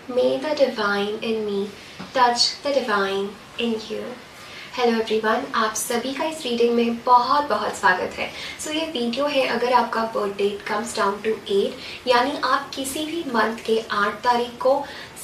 May the divine in me touch the divine in you. Hello everyone, आप सभी का इस रीडिंग में बहुत बहुत स्वागत है। सो ये वीडियो है अगर आपका birth date comes down to 8, यानी आप किसी भी मंथ के 8 तारीख को,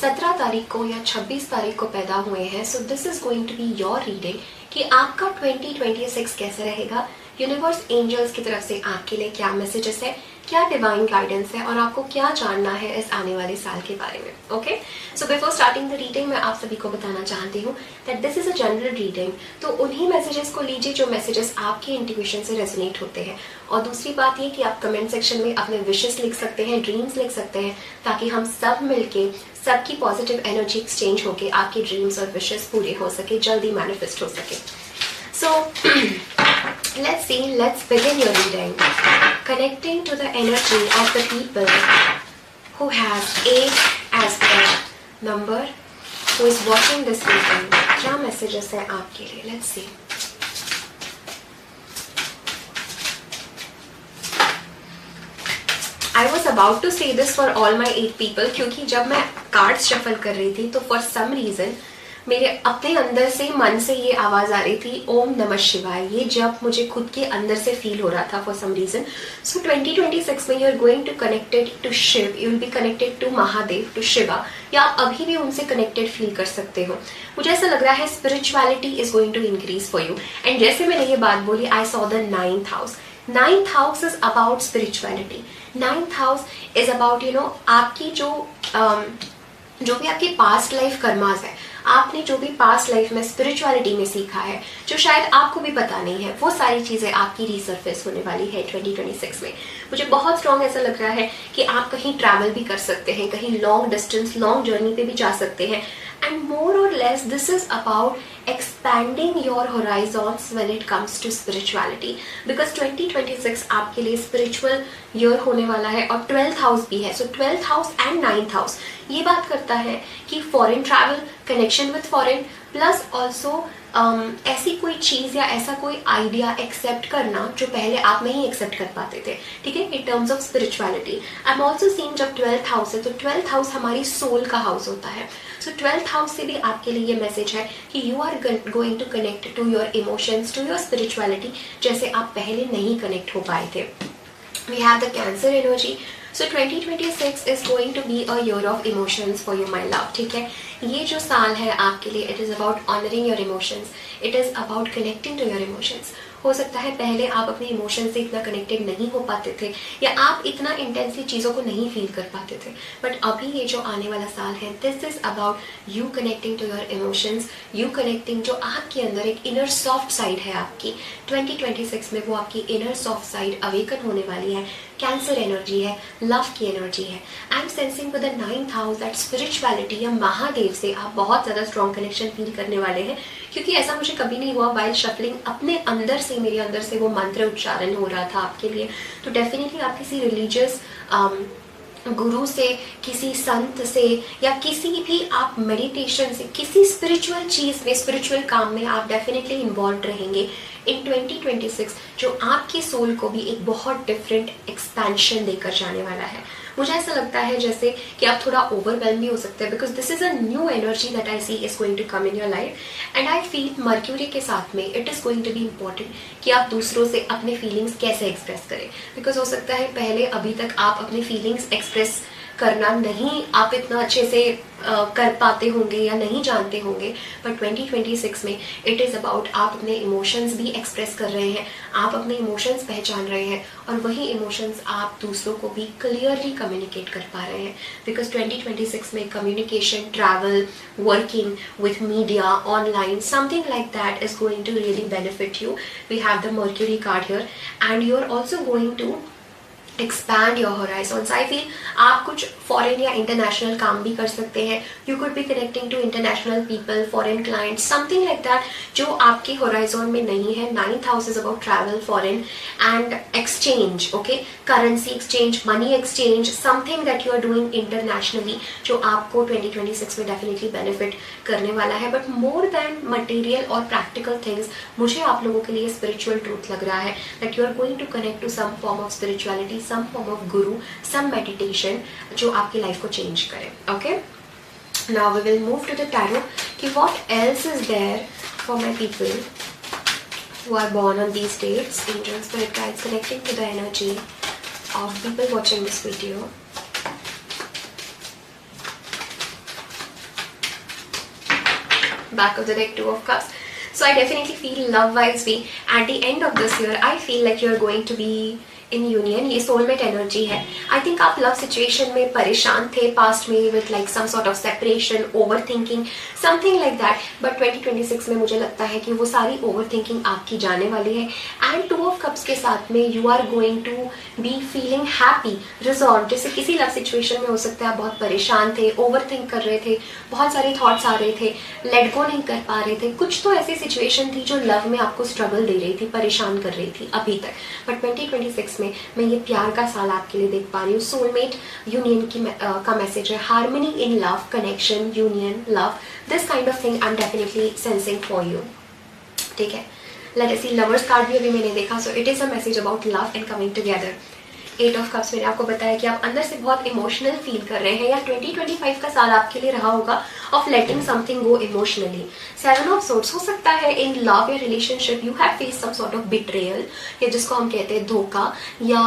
17 तारीख को या 26 तारीख को पैदा हुए हैं। So this is going to be your reading कि आपका 2026 कैसे रहेगा, यूनिवर्स एंजल्स की तरफ से आपके लिए क्या मैसेजेस है, क्या डिवाइन गाइडेंस है और आपको क्या जानना है इस आने वाले साल के बारे में। Okay, so before starting the reading मैं आप सभी को बताना चाहती हूँ that this is a general reading. तो उन्हीं मैसेजेस को लीजिए जो मैसेजेस आपके इंट्यूशन से रेजोनेट होते हैं। और दूसरी बात ये कि आप कमेंट सेक्शन में अपने विशेस लिख सकते हैं, ड्रीम्स लिख सकते हैं, ताकि हम सब मिलके सबकी पॉजिटिव एनर्जी एक्सचेंज होके आपके ड्रीम्स और विशेस पूरे हो सके, जल्दी मैनिफेस्ट हो सके। So let's see, let's begin your reading. Connecting to the energy of the people who has 8 as their number, who is watching this reading. क्या messages हैं आपके लिए? Let's see. I was about to say this for all my 8 people क्योंकि जब मैं cards shuffle कर रही थी तो for some reason मेरे अपने अंदर से, मन से ये आवाज आ रही थी ओम नमः शिवाय। ये जब मुझे खुद के अंदर से फील हो रहा था फॉर सम रीजन। सो 2026 में you are going to connected to Shiv, you will be connected to Mahadev, to Shiva, या आप अभी भी उनसे कनेक्टेड फील कर सकते हो। मुझे ऐसा लग रहा है spirituality is going to increase for you. And जैसे मैंने ये बात बोली, I saw the 9th house. 9th house is about spirituality. 9th house is about आपकी जो भी आपकी पास्ट लाइफ कर्मास है, आपने जो भी पास्ट लाइफ में स्पिरिचुअलिटी में सीखा है, जो शायद आपको भी पता नहीं है, वो सारी चीजें आपकी रिसर्फेस होने वाली है 2026 में। मुझे बहुत स्ट्रॉन्ग ऐसा लग रहा है कि आप कहीं ट्रैवल भी कर सकते हैं, कहीं लॉन्ग डिस्टेंस, लॉन्ग जर्नी पे भी जा सकते हैं। एंड मोर और less this is about expanding your horizons when it comes to spirituality, because 2026 आपके लिए spiritual year होने वाला है और 12th house भी है। So 12th house and 9th house ये बात करता है कि foreign travel, connection with foreign, plus also ऐसी कोई चीज या ऐसा कोई आइडिया एक्सेप्ट करना जो पहले आप नहीं एक्सेप्ट कर पाते थे, ठीक है, in terms of spirituality. I am also seeing जब 12th हाउस है तो 12th हाउस हमारी सोल का हाउस होता है। सो 12th हाउस से भी आपके लिए ये मैसेज है कि you are going to connect to your emotions, to your spirituality, जैसे आप पहले नहीं कनेक्ट हो पाए थे। We have the cancer energy. So 2026 is going to be a year of emotions for you, my love, ठीक है। ये जो साल है आपके लिए, it is about honoring your emotions, it is about connecting to your emotions। हो सकता है पहले आप अपने इमोशन से इतना कनेक्टेड नहीं हो पाते थे या आप इतना इंटेंसली चीज़ों को नहीं फील कर पाते थे, बट अभी ये जो आने वाला साल है, this is about you connecting to your emotions, you connecting जो आपके अंदर एक इनर सॉफ्ट साइड है आपकी। 2026 में वो आपकी इनर सॉफ्ट साइड अवेकन होने वाली है। कैंसर एनर्जी है, लव की एनर्जी है। I am sensing with the 9th house that spirituality या महादेव से आप बहुत ज़्यादा स्ट्रॉन्ग कनेक्शन फील करने वाले हैं, क्योंकि ऐसा मुझे कभी नहीं हुआ वाइल शफलिंग अपने अंदर से, मेरे अंदर से वो मंत्र उच्चारण हो रहा था आपके लिए। तो डेफिनेटली आप किसी रिलीजियस गुरु से, किसी संत से, या किसी भी आप मेडिटेशन से, किसी स्पिरिचुअल चीज़ में, स्पिरिचुअल काम में आप डेफिनेटली इन्वॉल्व रहेंगे इन 2026, जो आपकी सोल को भी एक बहुत डिफरेंट एक्सपेंशन देकर जाने वाला है। मुझे ऐसा लगता है जैसे कि आप थोड़ा ओवरवेल्म भी हो सकते हैं, because this is a new energy that I see is going to come in your life. And I feel Mercury के साथ में it is going to be important कि आप दूसरों से अपने फीलिंग्स कैसे एक्सप्रेस करें, बिकॉज हो सकता है पहले अभी तक आप अपने फीलिंग्स एक्सप्रेस करना नहीं आप इतना अच्छे से कर पाते होंगे या नहीं जानते होंगे, बट 2026 में इट इज़ अबाउट आप अपने इमोशंस भी एक्सप्रेस कर रहे हैं, आप अपने इमोशंस पहचान रहे हैं और वही इमोशंस आप दूसरों को भी क्लियरली कम्युनिकेट कर पा रहे हैं। बिकॉज 2026 में communication, travel, working with media, online, something like that is going to really benefit you. We have the Mercury card here and you are also going to expand your horizons। I feel आप कुछ foreign या international काम भी कर सकते हैं। You could be connecting to international people, foreign clients, something like that जो आपके होराइजन में नहीं है। 9th house is about travel, foreign and exchange, okay, currency exchange, money exchange, something that you are doing internationally जो आपको 2026 में definitely benefit करने वाला है। बट मोर देन मटेरियल और प्रैक्टिकल थिंग्स, मुझे आप लोगों के लिए स्पिरिचुअल ट्रूथ लग रहा है that you are going to connect to some form of spirituality, some form of guru, some meditation जो आपकी लाइफ को चेंज करे। Okay, Now we will move to the tarot कि what else is there for my people who are born on these dates. Angel spirit guides connecting to the energy of people watching this video. Back of the deck, Two of Cups. So I definitely feel love wise भी at the end of this year I feel like you're going to be in union. ये soulmate energy है. I think आप love situation में परेशान थे past में with like some sort of separation, overthinking, something like that. But 2026 में मुझे लगता है कि वो सारी ओवर थिंकिंग आपकी जाने वाली है. एंड टू ऑफ कप्स के साथ में you are going to be feeling happy, resolve. जैसे किसी लव सिचुएशन में हो सकता है आप बहुत परेशान थे, ओवर थिंक कर रहे थे, बहुत सारे थॉट्स आ रहे थे, लेट गो नहीं कर पा रहे थे. कुछ तो ऐसी सिचुएशन थी जो लव में आपको स्ट्रगल दे रही थी, परेशान कर रही थी अभी तक. बट 2026 में मैं ये प्यार का साल आपके लिए देख पा रही हूँ. सोलमेट यूनियन की का मैसेज है. Harmony in love, connection, union, love, this kind of thing I am definitely sensing for you. ठीक है. लेट अस सी, लवर्स कार्ड भी अभी मैंने देखा. So it is a message about love and coming together. 8 of cups मैंने आपको बताया कि आप अंदर से बहुत इमोशनल फील कर रहे हैं या 2025 का साल आपके लिए रहा होगा of letting something go emotionally. 7 of sorts हो सकता है इन लव या relationship you have face some sort of betrayal, या जिसको हम कहते हैं धोखा, या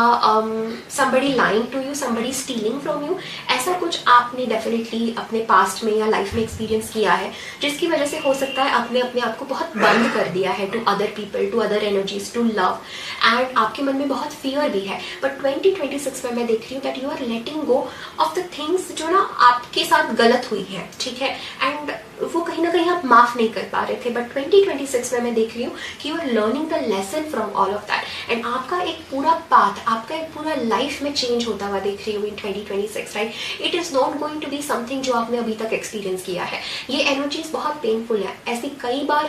somebody lying to you, somebody stealing from you. ऐसा कुछ आपने डेफिनेटली अपने पास्ट में या लाइफ में एक्सपीरियंस किया है जिसकी वजह से हो सकता है आपने अपने आप को बहुत बंद कर दिया है to other people, to other energies, to love. And आपके मन में बहुत फियर भी है. बट 2026 में मैं देख रही हूँ that you are letting go of the things जो ना आपके साथ गलत हुई है. ठीक है. एंड वो कहीं ना कहीं आप माफ नहीं कर पा रहे थे. बट 2026 में मैं देख रही हूँ कि you are learning the lesson from all of that. And आपका एक पूरा पाथ, आपका एक पूरा लाइफ में चेंज होता हुआ देख रही हूँ in 2026. Right. It is not going to be something जो आपने अभी तक एक्सपीरियंस किया है. ये एनर्जीज बहुत पेनफुल है. ऐसी कई बार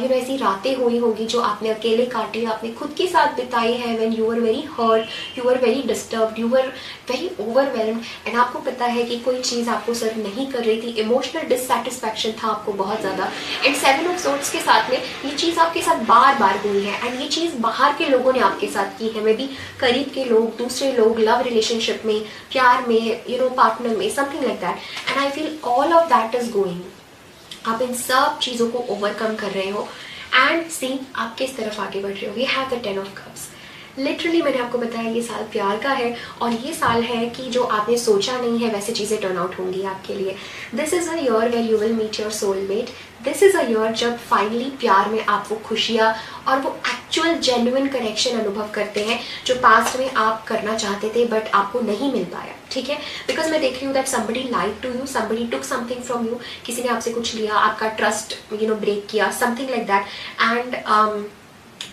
यू नो ऐसी रातें हुई होगी जो आपने अकेले काटी, आपने खुद के साथ बिताई है. When you are very hurt, you are very disturbed, you are very overwhelmed. And आपको पता है कि कोई चीज़ आपको सर्व नहीं कर रही थी. इमोशनल डिससैटिस्फैक्शन था आपको बहुत ज़्यादा. एंड 7 ऑफ सोर्ट्स के साथ में ये चीज़ आपके साथ बार बार हुई है. एंड ये चीज़ बाहर के लोगों ने आपके साथ की है. मे बी करीब के लोग, दूसरे लोग, लव रिलेशनशिप में, प्यार में, यू नो पार्टनर में, something like that. And I feel all of that is going. आप इन सब चीज़ों को ओवरकम कर रहे हो. एंड सी आप किस तरफ आगे बढ़ रहे हो. We have the 10 of cups. Literally मैंने आपको बताया ये साल प्यार का है. और ये साल है कि जो आपने सोचा नहीं है वैसे चीज़ें टर्न आउट होंगी आपके लिए. This is a year where you will meet your soulmate. This is a year जब फाइनली प्यार में आप वो खुशियाँ और वो एक्चुअल जेन्युइन कनेक्शन अनुभव करते हैं जो पास्ट में आप करना चाहते थे बट आपको नहीं मिल पाया. ठीक है. बिकॉज मैं देख रही हूँ that somebody lied to you, somebody took something from you. किसी ने आपसे कुछ लिया, आपका ट्रस्ट यू नो ब्रेक किया, something like that. And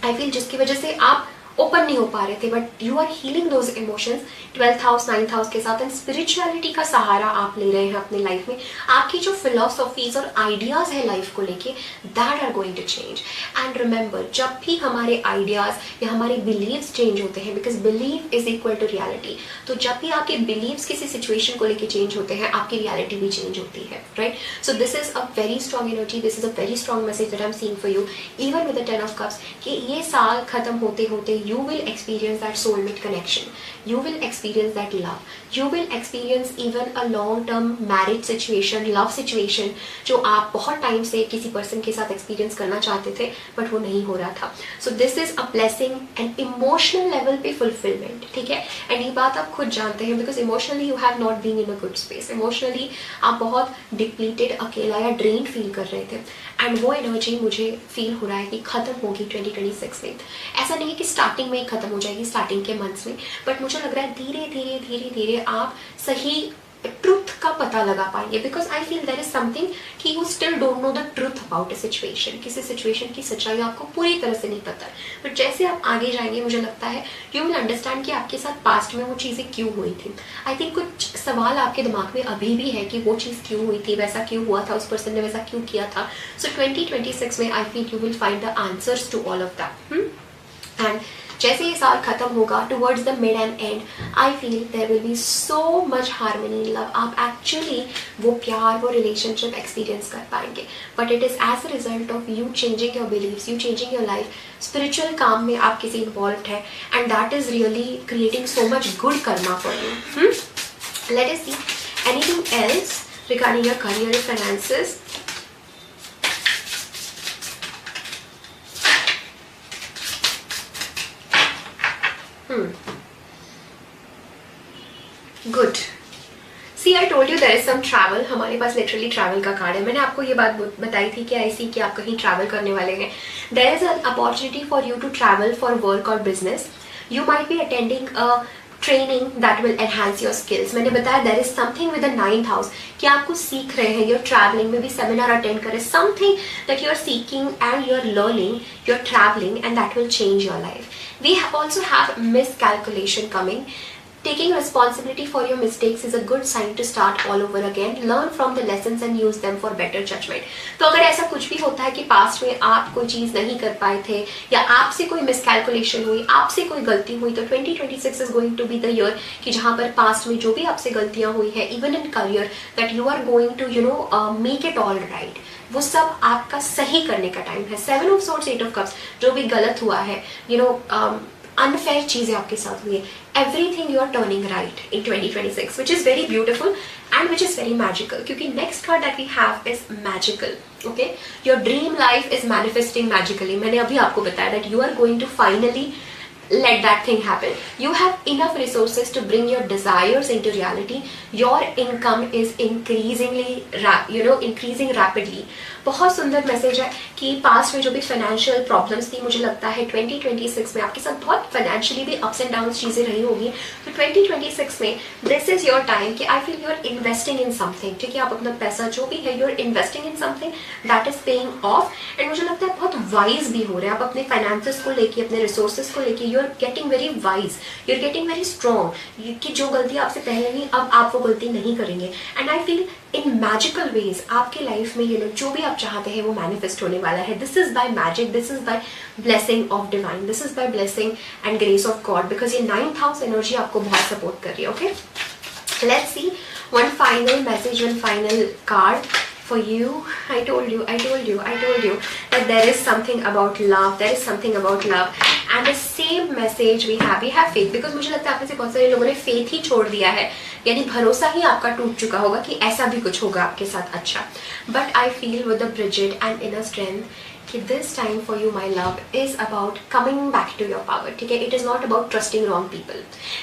I feel जिसकी वजह से आप ओपन नहीं हो पा रहे थे. But you are healing those emotions 12th house 9th house के साथ. एंड स्पिरिचुअलिटी का सहारा आप ले रहे हैं अपने लाइफ में. आपकी जो फिलोसॉफीज और आइडियाज है लाइफ को लेके that are going to change. And remember जब भी हमारे आइडियाज या हमारे बिलीव्स चेंज होते हैं, because believe is equal to reality, तो जब भी आपके बिलीव्स किसी सिचुएशन को लेके चेंज होते हैं आपकी रियलिटी भी चेंज होती है. Right. So this is a very strong energy. This is a very strong message that I am seeing for you even with the 10 of cups कि ये साल खत्म होते होते you will experience that soulmate connection, you will experience that love, you will experience even a long term marriage situation, love situation जो आप बहुत time से किसी पर्सन के साथ एक्सपीरियंस करना चाहते थे बट वो नहीं हो रहा था. So this is a blessing and emotional level पे फुलफिलमेंट. ठीक है. एंड ये बात आप खुद जानते हैं because emotionally you have not been in a good space. Emotionally आप बहुत डिप्लीटेड, अकेला या ड्रेन फील कर रहे थे. एंड वो एनर्जी मुझे फील हो रहा है कि खत्म होगी 2026 में. ऐसा नहीं है कि स्टार्टिंग में ही खत्म हो जाएगी, स्टार्टिंग के मंथ्स में, बट मुझे लग रहा है धीरे धीरे धीरे धीरे आप सही ट्रुथ का पता लगा पाएंगे. Because I feel there is something कि you still don't know the truth about a situation. किसी सिचुएशन की सच्चाई आपको पूरी तरह से नहीं पता, बट जैसे आप आगे जाएंगे मुझे लगता है यू विल अंडरस्टैंड कि आपके साथ पास्ट में वो चीज़ें क्यों हुई थी. आई थिंक कुछ सवाल आपके दिमाग में अभी भी है कि वो चीज़ क्यों हुई थी, वैसा क्यों हुआ था, उस पर्सन ने वैसा क्यों किया था. सो 2026 में I feel you will find the answers to all of that. And जैसे ये साल खत्म होगा towards the mid end and I feel there will be so much harmony in love. आप एक्चुअली वो प्यार, वो रिलेशनशिप एक्सपीरियंस कर पाएंगे. But it is as a result of you changing your believes, you changing your life. Spiritual काम में आप किसी इन्वॉल्व है and that is really creating so much good Karma for you. Let us see anything else regarding your career and finances. Good. See, I told you there is some travel. हमारे पास literally travel का card है. मैंने आपको ये बात बताई थी कि ऐसी कि आप कहीं travel करने वाले हैं. There is an opportunity for you to travel for work or business. You might be attending a training that will enhance your skills. मैंने बताया there is something with the 9th house कि आपको सीख रहे हैं. You're traveling, maybe seminar attend करें. Something that you're seeking and you're learning. You're traveling and that will change your life. We also have miscalculation coming. Taking responsibility for your mistakes is a good sign to start all over again. Learn from the lessons and use them for better judgment. तो अगर ऐसा कुछ भी होता है कि past में आप कोई चीज़ नहीं कर पाए थे या आपसे कोई मिसकैलकुलेशन हुई, आपसे कोई गलती हुई, तो 2026 is going to be the year कि जहाँ पर पास्ट में जो भी आपसे गलतियाँ हुई है, even in career, that you are going to make it all right. वो सब आपका सही करने का टाइम है. 7 of Swords, 8 of Cups, जो भी गलत हुआ है, अनफेयर चीजें आपके साथ हुई है, everything you are turning right in 2026, which is very beautiful and which is very magical. क्योंकि next card that we have is magical. Okay, your dream life is manifesting magically. मैंने अभी आपको बताया that you are going to finally let that thing happen. You have enough resources to bring your desires into reality. Your income is increasing rapidly. बहुत सुंदर message है कि past में जो भी फाइनेंशियल प्रॉब्लम्स थी, मुझे लगता है 2026 में आपके साथ बहुत फाइनेंशियली भी अप्स एंड डाउन्स चीजें रही होगी. तो 2026 में दिस इज योर टाइम कि I feel you are investing in something. ठीक है, आप अपना पैसा जो भी है, you are investing in something that is paying off. And मुझे लगता है बहुत वाइज भी हो रहे हैं आप अपने फाइनेंसेस को लेके, अपने रिसोर्सेज को लेके. You are getting very wise, you are getting very strong कि जो गलती आपसे पहले हुई अब आप वो गलती नहीं करेंगे. And I feel in magical ways आपके लाइफ में जो भी आप चाहते हैं वो मैनिफेस्ट होने वाला है. This is by magic, this is by blessing of divine, this is by blessing and grace of God, because ये 9th हाउस एनर्जी आपको बहुत सपोर्ट कर रही है. Okay, let's see one final message, one final card for you. I told you that there is something about love, there is something about love, and the same message we have faith, because मुझे लगता है आप में से बहुत सारे लोगों ने faith ही छोड़ दिया है, यानी भरोसा ही आपका टूट चुका होगा कि ऐसा भी कुछ होगा आपके साथ अच्छा. But I feel with the Bridget and inner strength कि this time for you my love is about coming back to your power. ठीक है, it is not about trusting wrong people.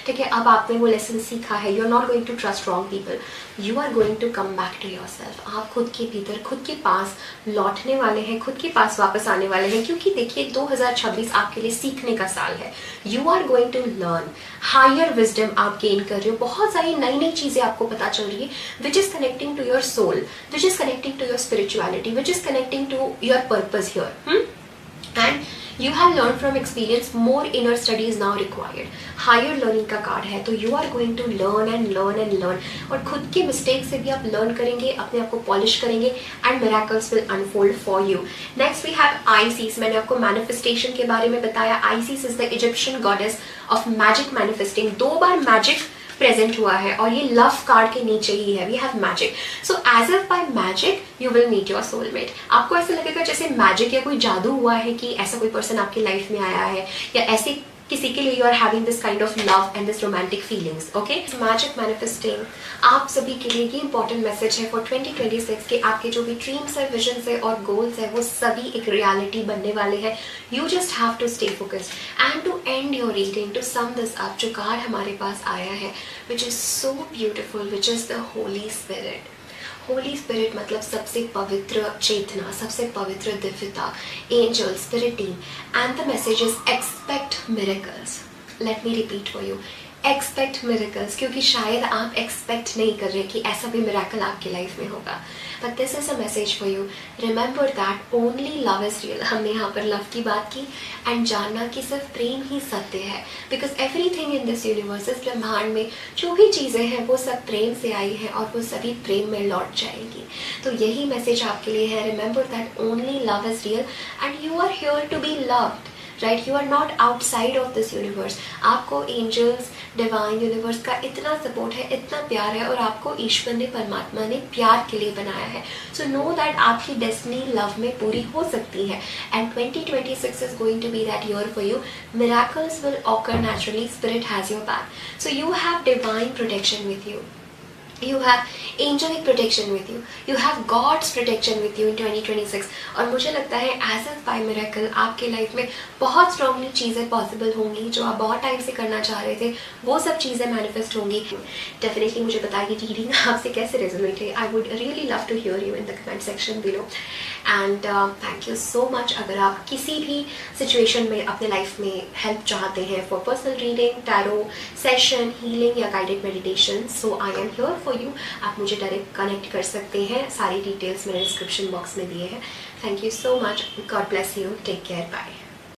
ठीक है, अब आपने वो लेसन सीखा है. You are not going to trust wrong people. You are going to come back to yourself. आप खुद के भीतर, खुद के पास लौटने वाले हैं, खुद के पास वापस आने वाले हैं. क्योंकि देखिए 2026 आपके लिए सीखने का साल है. You are going to learn higher wisdom. आप गेन कर रहे हो, बहुत सारी नई नई चीजें आपको पता चल रही है, which is connecting to your soul, which is connecting to your spirituality, which is connecting to your purpose here. And you have learned from experience. More inner study is now required. Higher learning का card है, तो you are going to learn and learn and learn. और खुद के mistake से भी आप learn करेंगे, अपने आप को पॉलिश करेंगे, and miracles will unfold for you. Next we have Isis. मैंने आपको मैनिफेस्टेशन के बारे में बताया. Isis is the Egyptian goddess of magic manifesting. 2 bar magic present हुआ है और ये लव कार्ड के नीचे ही है. We have magic. So as if by magic you will meet your soulmate. आपको ऐसा लगेगा जैसे मैजिक या कोई जादू हुआ है कि ऐसा कोई पर्सन आपकी लाइफ में आया है, या ऐसे किसी के लिए you are having this kind of love and this romantic feelings. Okay, magic manifesting आप सभी के लिए ये इंपॉर्टेंट मैसेज है फॉर 2026 के आपके जो भी ड्रीम्स है, विजन्स है और गोल्स है वो सभी एक रियलिटी बनने वाले हैं. You just have to stay focused and to end your reading, to sum this up, जो कार्ड हमारे पास आया है which is so beautiful, which is the Holy Spirit. Holy Spirit मतलब सबसे पवित्र चेतना, सबसे पवित्र दिव्यता, angel, spirit team. And the message is expect miracles. Let me repeat for you, expect miracles. क्योंकि शायद आप एक्सपेक्ट नहीं कर रहे कि ऐसा भी मिरेकल आपकी लाइफ में होगा. But this is a message for you. Remember that only love is real. हमने यहाँ पर लव की बात की एंड जानना कि सिर्फ प्रेम ही सत्य है. Because everything in this universe, इस ब्रह्मांड में जो भी चीज़ें हैं वो सब प्रेम से आई हैं और वो सभी प्रेम में लौट जाएंगी. तो यही मैसेज आपके लिए है. Remember that only love is real and you are here to be loved. Right, you are not outside of this universe. आपको एंजल्स, डिवाइन यूनिवर्स का इतना सपोर्ट है, इतना प्यार है, और आपको ईश्वर ने, परमात्मा ने प्यार के लिए बनाया है. सो नो दैट आपकी डेस्टिनी लव में पूरी हो सकती है. And 2026 is going to be that year for you. Miracles will occur naturally. Spirit has your back. So you have divine protection with you. You have angelic protection with you. You have God's protection with you in 2026. और मुझे लगता है as if by miracle आपके life में बहुत strongly चीज़ें possible होंगी जो आप बहुत टाइम से करना चाह रहे थे, वो सब चीज़ें मैनिफेस्ट होंगी. डेफिनेटली मुझे बताइए रीडिंग आपसे कैसे रेजोनेट है. I would really love to hear you in the comment section below. And thank you so much. अगर आप किसी भी सिचुएशन में अपने लाइफ में हेल्प चाहते हैं for personal reading, tarot session, healing या guided meditation, so I am here for you. आप मुझे डायरेक्ट कनेक्ट कर सकते हैं. सारी डिटेल्स मैंने डिस्क्रिप्शन बॉक्स में दिए हैं. Thank you so much. God bless you. Take care. Bye.